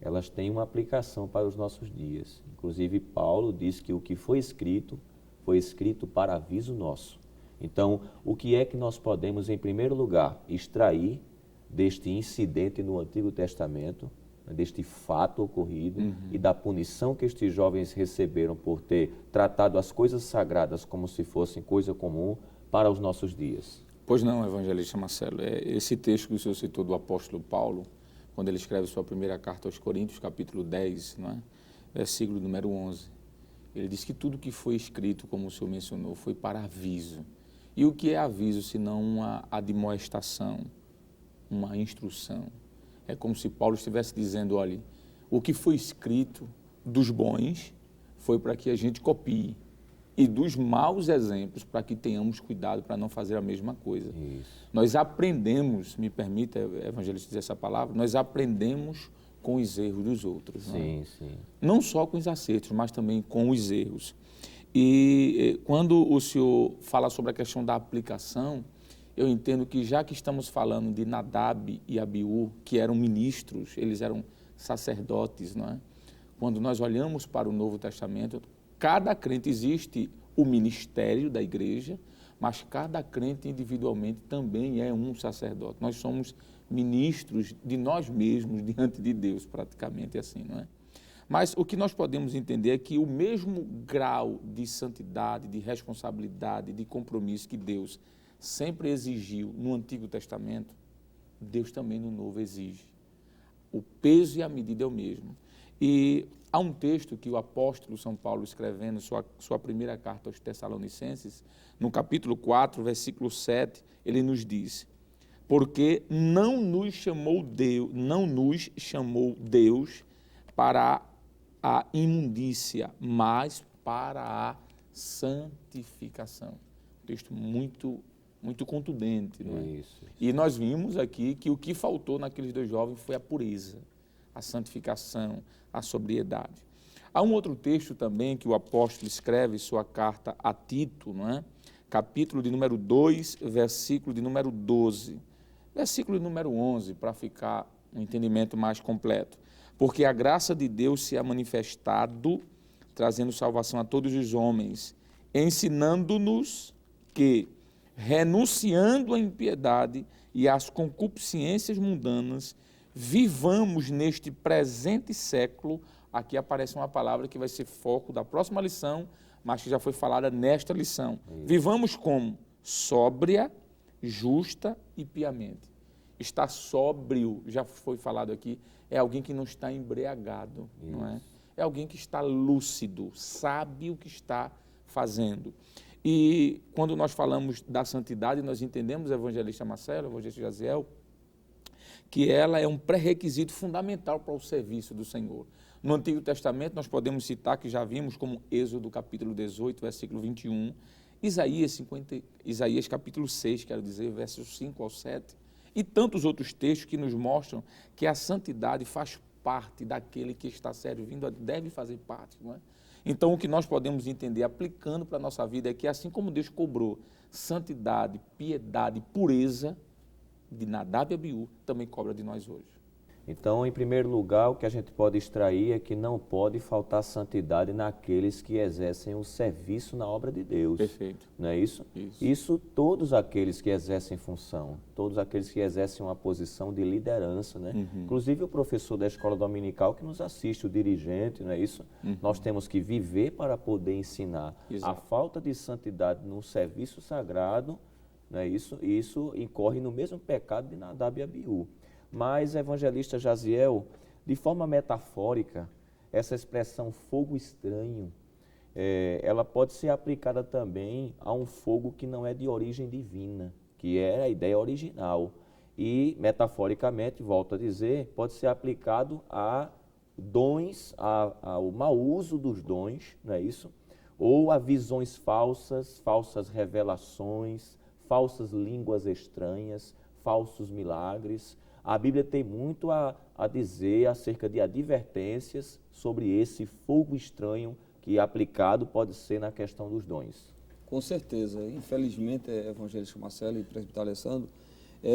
Elas têm uma aplicação para os nossos dias. Inclusive, Paulo diz que o que foi escrito para aviso nosso. Então, o que é que nós podemos, em primeiro lugar, extrair deste incidente no Antigo Testamento, deste fato ocorrido e da punição que estes jovens receberam por ter tratado as coisas sagradas como se fossem coisa comum para os nossos dias? Pois não, evangelista Marcelo. Esse texto que o senhor citou do apóstolo Paulo, quando ele escreve sua primeira carta aos Coríntios, capítulo 10, não é? Versículo número 11. Ele diz que tudo que foi escrito, como o senhor mencionou, foi para aviso. E o que é aviso, senão uma admoestação, uma instrução? É como se Paulo estivesse dizendo, olha, o que foi escrito dos bons foi para que a gente copie, e dos maus exemplos para que tenhamos cuidado para não fazer a mesma coisa. Isso. Nós aprendemos, me permita, evangelista, dizer essa palavra, nós aprendemos com os erros dos outros. Sim, não é? sim. Não só com os acertos, mas também com os erros. E quando o senhor fala sobre a questão da aplicação, eu entendo que já que estamos falando de Nadab e Abiú, que eram ministros, eles eram sacerdotes, não é? Quando nós olhamos para o Novo Testamento, cada crente existe o ministério da igreja, mas cada crente individualmente também é um sacerdote. Nós somos ministros de nós mesmos diante de Deus, praticamente assim, não é? Mas o que nós podemos entender é que o mesmo grau de santidade, de responsabilidade, de compromisso que Deus sempre exigiu no Antigo Testamento, Deus também no Novo exige. O peso e a medida é o mesmo. E há um texto que o apóstolo São Paulo, escrevendo sua primeira carta aos Tessalonicenses, no capítulo 4, versículo 7, ele nos diz: porque não nos chamou Deus para a imundícia, mas para a santificação. Um texto muito contundente, não é? Isso. E nós vimos aqui que o que faltou naqueles dois jovens foi a pureza, a santificação, a sobriedade. Há um outro texto também que o apóstolo escreve em sua carta a Tito, não é? Capítulo de número 2, versículo de número 12. Versículo de número 11, para ficar um entendimento mais completo. Porque a graça de Deus se é manifestado, trazendo salvação a todos os homens, ensinando-nos que, renunciando à impiedade e às concupiscências mundanas, vivamos neste presente século. Aqui aparece uma palavra que vai ser foco da próxima lição, mas que já foi falada nesta lição. Vivamos como? Sóbria, justa e piamente. Estar sóbrio, já foi falado aqui, é alguém que não está embriagado, não é? É alguém que está lúcido, sabe o que está fazendo. E quando nós falamos da santidade, nós entendemos, evangelista Marcelo, evangelista Jaziel, que ela é um pré-requisito fundamental para o serviço do Senhor. No Antigo Testamento, nós podemos citar, que já vimos, como Êxodo capítulo 18, versículo 21, Isaías capítulo 6, quero dizer, versos 5 ao 7, e tantos outros textos que nos mostram que a santidade faz parte daquele que está servindo, deve fazer parte, não é? Então, o que nós podemos entender, aplicando para a nossa vida, é que assim como Deus cobrou santidade, piedade, pureza de Nadab e Abiú, também cobra de nós hoje. Então, em primeiro lugar, o que a gente pode extrair é que não pode faltar santidade naqueles que exercem o serviço na obra de Deus. Perfeito. Não é isso? Isso todos aqueles que exercem função, todos aqueles que exercem uma posição de liderança, né? Inclusive o professor da escola dominical que nos assiste, o dirigente, não é isso? Nós temos que viver para poder ensinar. Exato. A falta de santidade no serviço sagrado, não é isso? Isso incorre no mesmo pecado de Nadab e Abiú. Mas, evangelista Jaziel, de forma metafórica, essa expressão fogo estranho, ela pode ser aplicada também a um fogo que não é de origem divina, que é a ideia original. E, metaforicamente, volto a dizer, pode ser aplicado a dons, ao mau uso dos dons, não é isso? Ou a visões falsas, falsas revelações, falsas línguas estranhas, falsos milagres. A Bíblia tem muito a dizer acerca de advertências sobre esse fogo estranho que aplicado pode ser na questão dos dons. Com certeza. Infelizmente, evangelista Marcelo e presbiteriano Alessandro,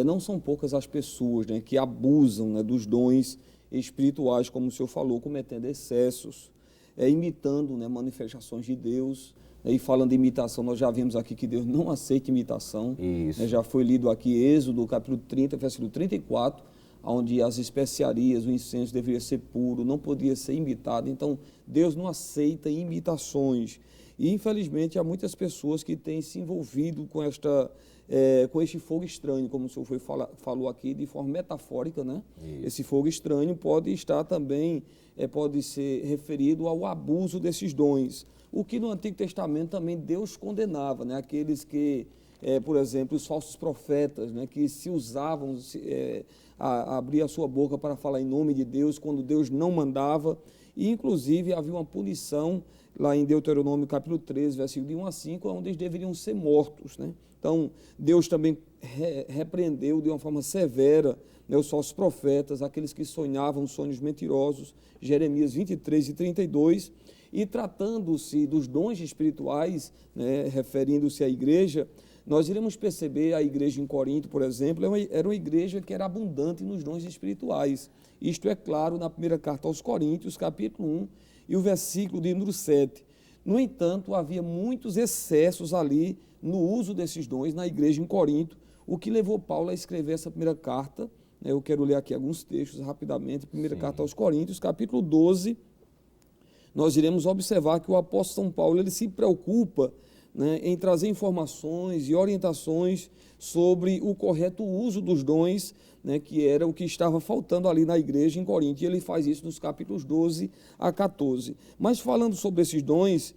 não são poucas as pessoas, né, que abusam, né, dos dons espirituais, como o senhor falou, cometendo excessos, imitando, né, manifestações de Deus. E falando de imitação, nós já vimos aqui que Deus não aceita imitação. Isso. Já foi lido aqui Êxodo, capítulo 30, versículo 34, onde as especiarias, o incenso deveria ser puro, não podia ser imitado. Então, Deus não aceita imitações. E, infelizmente, há muitas pessoas que têm se envolvido com este fogo estranho, como o senhor falou aqui, de forma metafórica, né? Isso. Esse fogo estranho pode estar também, pode ser referido ao abuso desses dons. O que no Antigo Testamento também Deus condenava, né? Aqueles que, por exemplo, os falsos profetas, né? Que se usavam, abrir a sua boca para falar em nome de Deus, quando Deus não mandava. E, inclusive, havia uma punição lá em Deuteronômio capítulo 13, versículo de 1 a 5, onde eles deveriam ser mortos, né? Então, Deus também repreendeu de uma forma severa, né, os falsos profetas, aqueles que sonhavam sonhos mentirosos, Jeremias 23 e 32, e tratando-se dos dons espirituais, né, referindo-se à igreja, nós iremos perceber a igreja em Corinto, por exemplo, era uma igreja que era abundante nos dons espirituais. Isto é claro na primeira carta aos Coríntios, capítulo 1, e o versículo de número 7. No entanto, havia muitos excessos ali no uso desses dons na igreja em Corinto, o que levou Paulo a escrever essa primeira carta. Eu quero ler aqui alguns textos rapidamente. Primeira carta aos Coríntios, capítulo 12, nós iremos observar que o apóstolo São Paulo ele se preocupa, né, em trazer informações e orientações sobre o correto uso dos dons, né, que era o que estava faltando ali na igreja em Corinto, e ele faz isso nos capítulos 12 a 14. Mas falando sobre esses dons,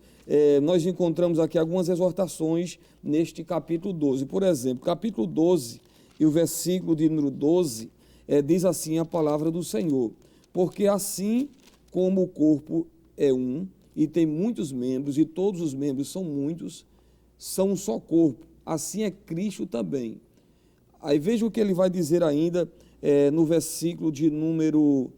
nós encontramos aqui algumas exortações neste capítulo 12. Por exemplo, capítulo 12 e o versículo de número 12, diz assim a palavra do Senhor: porque assim como o corpo é um, e tem muitos membros, e todos os membros são muitos, são um só corpo, assim é Cristo também. Aí veja o que ele vai dizer ainda no versículo de número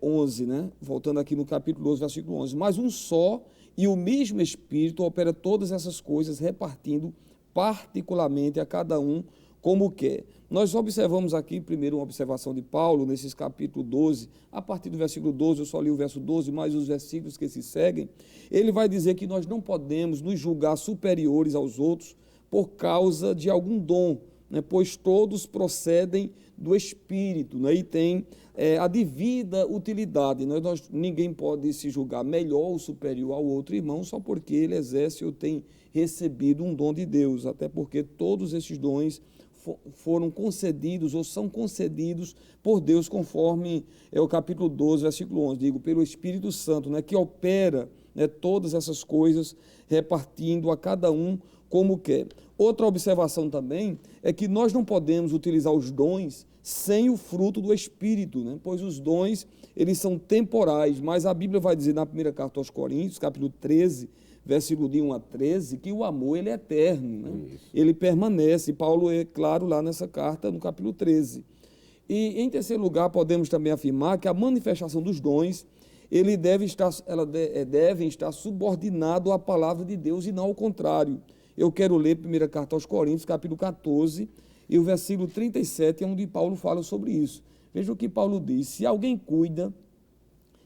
11, né? Voltando aqui no capítulo 12, versículo 11. Mas um só e o mesmo Espírito opera todas essas coisas, repartindo particularmente a cada um como quer. Nós observamos aqui, primeiro, uma observação de Paulo, nesses capítulo 12, a partir do versículo 12, eu só li o verso 12, mais os versículos que se seguem, ele vai dizer que nós não podemos nos julgar superiores aos outros por causa de algum dom, né, pois todos procedem do Espírito, né, e tem a devida utilidade. Ninguém pode se julgar melhor ou superior ao outro irmão só porque ele exerce ou tem recebido um dom de Deus, até porque todos esses dons foram concedidos ou são concedidos por Deus, conforme o capítulo 12, versículo 11, digo, pelo Espírito Santo, né, que opera, né, todas essas coisas, repartindo a cada um como quer. Outra observação também é que nós não podemos utilizar os dons sem o fruto do Espírito, né, pois os dons, eles são temporais, mas a Bíblia vai dizer na primeira carta aos Coríntios, capítulo 13, versículo de 1 a 13, que o amor ele é eterno, né? Isso. Ele permanece. Paulo é claro lá nessa carta, no capítulo 13. E, em terceiro lugar, podemos também afirmar que a manifestação dos dons, devem estar subordinado à palavra de Deus e não ao contrário. Eu quero ler a primeira carta aos Coríntios, capítulo 14, e o versículo 37, é onde Paulo fala sobre isso. Veja o que Paulo diz: se alguém cuida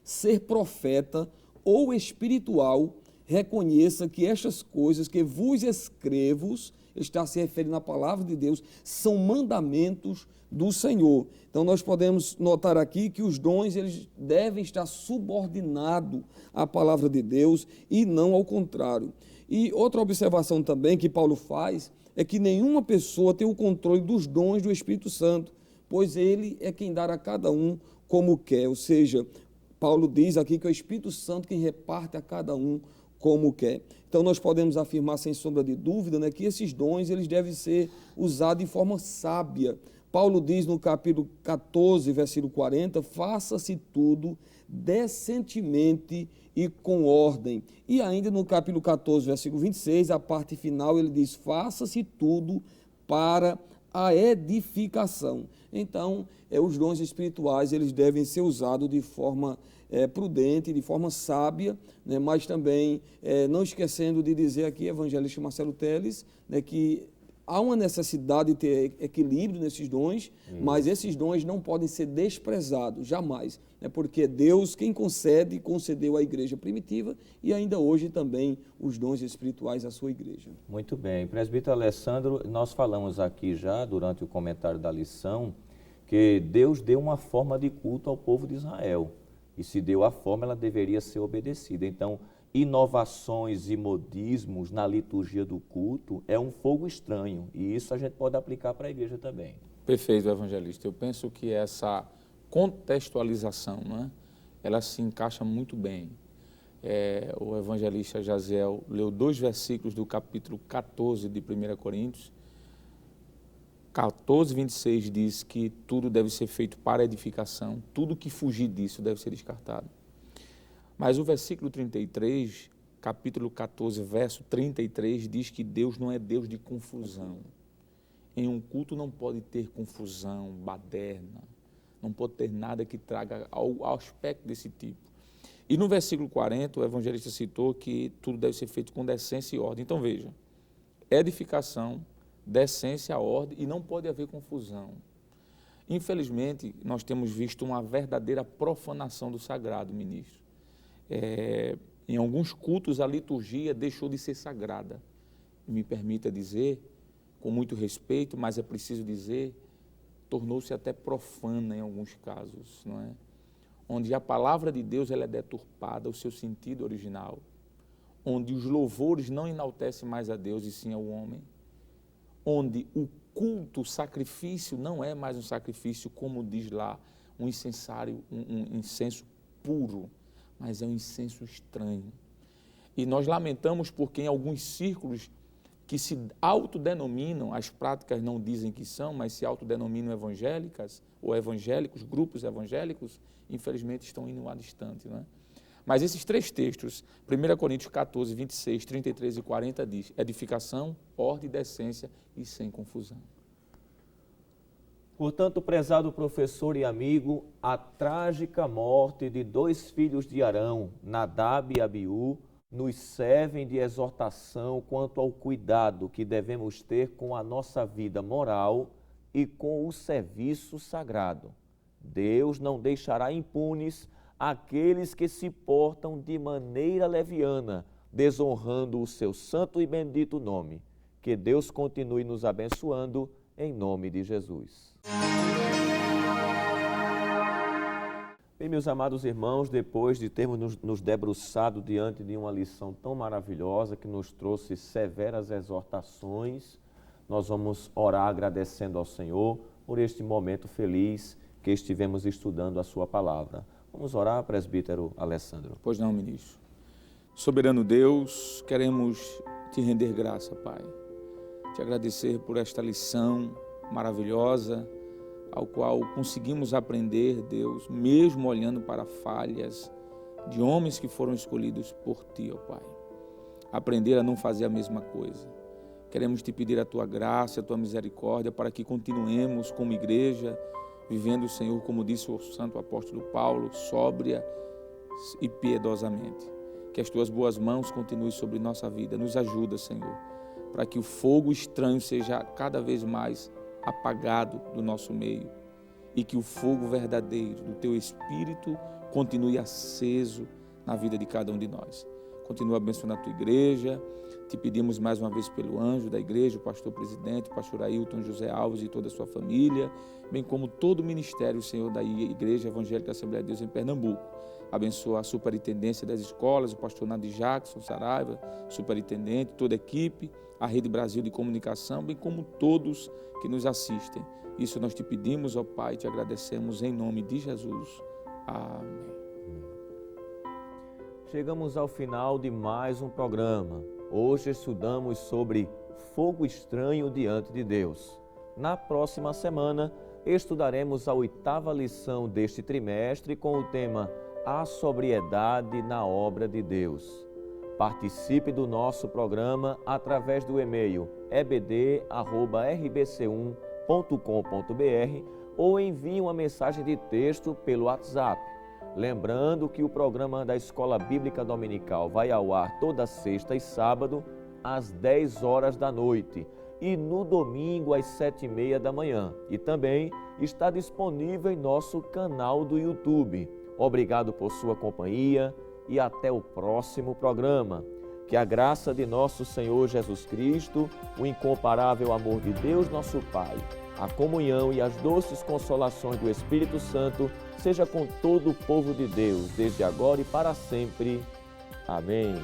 ser profeta ou espiritual, reconheça que estas coisas que vos escrevo, está se referindo à palavra de Deus, são mandamentos do Senhor. Então nós podemos notar aqui que os dons eles devem estar subordinados à palavra de Deus e não ao contrário. E outra observação também que Paulo faz é que nenhuma pessoa tem o controle dos dons do Espírito Santo, pois ele é quem dá a cada um como quer. Ou seja, Paulo diz aqui que é o Espírito Santo quem reparte a cada um como quer. Então nós podemos afirmar sem sombra de dúvida, né, que esses dons eles devem ser usados de forma sábia. Paulo diz no capítulo 14, versículo 40, faça-se tudo decentemente e com ordem. E ainda no capítulo 14, versículo 26, a parte final, ele diz, faça-se tudo para a edificação. Então, os dons espirituais, eles devem ser usados de forma prudente, de forma sábia, né, mas também não esquecendo de dizer aqui, evangelista Marcelo Teles, né, que há uma necessidade de ter equilíbrio nesses dons, mas esses dons não podem ser desprezados, jamais. É porque Deus, quem concedeu à igreja primitiva e ainda hoje também os dons espirituais à sua igreja. Muito bem. Presbítero Alessandro, nós falamos aqui já durante o comentário da lição que Deus deu uma forma de culto ao povo de Israel. E se deu a forma, ela deveria ser obedecida. Então, inovações e modismos na liturgia do culto é um fogo estranho, e isso a gente pode aplicar para a igreja também. Perfeito, evangelista. Eu penso que essa contextualização, né, ela se encaixa muito bem. O evangelista Jaziel leu 2 versículos do capítulo 14 de 1 Coríntios. 14, 26 diz que tudo deve ser feito para edificação, tudo que fugir disso deve ser descartado. Mas o versículo 33, capítulo 14, verso 33, diz que Deus não é Deus de confusão. Em um culto não pode ter confusão, baderna, não pode ter nada que traga ao aspecto desse tipo. E no versículo 40, o evangelista citou que tudo deve ser feito com decência e ordem. Então veja, edificação, decência, ordem, e não pode haver confusão. Infelizmente, nós temos visto uma verdadeira profanação do sagrado, ministro. Em alguns cultos a liturgia deixou de ser sagrada. Me permita dizer, com muito respeito, mas é preciso dizer, tornou-se até profana em alguns casos, não é? Onde a palavra de Deus ela é deturpada, o seu sentido original, onde os louvores não enaltecem mais a Deus e sim ao homem, onde o culto, o sacrifício não é mais um sacrifício, como diz lá, um incensário, um incenso puro, mas é um incenso estranho. E nós lamentamos porque em alguns círculos que se autodenominam, as práticas não dizem que são, mas se autodenominam evangélicas ou evangélicos, grupos evangélicos, infelizmente estão indo lá distante, né? Mas esses 3 textos, 1 Coríntios 14, 26, 33 e 40 diz, edificação, ordem e decência e sem confusão. Portanto, prezado professor e amigo, a trágica morte de 2 filhos de Arão, Nadab e Abiú, nos servem de exortação quanto ao cuidado que devemos ter com a nossa vida moral e com o serviço sagrado. Deus não deixará impunes aqueles que se portam de maneira leviana, desonrando o seu santo e bendito nome. Que Deus continue nos abençoando, em nome de Jesus. Bem, meus amados irmãos, depois de termos nos debruçado diante de uma lição tão maravilhosa que nos trouxe severas exortações, nós vamos orar agradecendo ao Senhor por este momento feliz que estivemos estudando a sua palavra. Vamos orar, presbítero Alessandro. Pois não, ministro. Soberano Deus, queremos te render graça, Pai. Te agradecer por esta lição maravilhosa, ao qual conseguimos aprender, Deus, mesmo olhando para falhas de homens que foram escolhidos por Ti, ó Pai. aprender a não fazer a mesma coisa. Queremos te pedir a tua graça, a tua misericórdia, para que continuemos como igreja, vivendo, Senhor, como disse o santo apóstolo Paulo, sóbria e piedosamente. Que as tuas boas mãos continuem sobre nossa vida. Nos ajuda, Senhor, para que o fogo estranho seja cada vez mais apagado do nosso meio e que o fogo verdadeiro do teu Espírito continue aceso na vida de cada um de nós. Continua abençoando a tua igreja. Te pedimos mais uma vez pelo anjo da igreja, o pastor presidente, o pastor Ailton José Alves e toda a sua família, bem como todo o ministério, Senhor, da Igreja Evangélica Assembleia de Deus em Pernambuco. Abençoa a superintendência das escolas, o pastor Nadi Jackson Saraiva, superintendente, toda a equipe, a Rede Brasil de Comunicação, bem como todos que nos assistem. Isso nós te pedimos, ó Pai, te agradecemos em nome de Jesus. Amém. Chegamos ao final de mais um programa. Hoje estudamos sobre fogo estranho diante de Deus. Na próxima semana, estudaremos a 8ª lição deste trimestre com o tema A Sobriedade na Obra de Deus. Participe do nosso programa através do e-mail ebd@rbc1.com.br ou envie uma mensagem de texto pelo WhatsApp. Lembrando que o programa da Escola Bíblica Dominical vai ao ar toda sexta e sábado, às 10 horas da noite e no domingo às 7h30 da manhã. E também está disponível em nosso canal do YouTube. Obrigado por sua companhia e até o próximo programa. Que a graça de nosso Senhor Jesus Cristo, o incomparável amor de Deus nosso Pai, a comunhão e as doces consolações do Espírito Santo seja com todo o povo de Deus, desde agora e para sempre. Amém.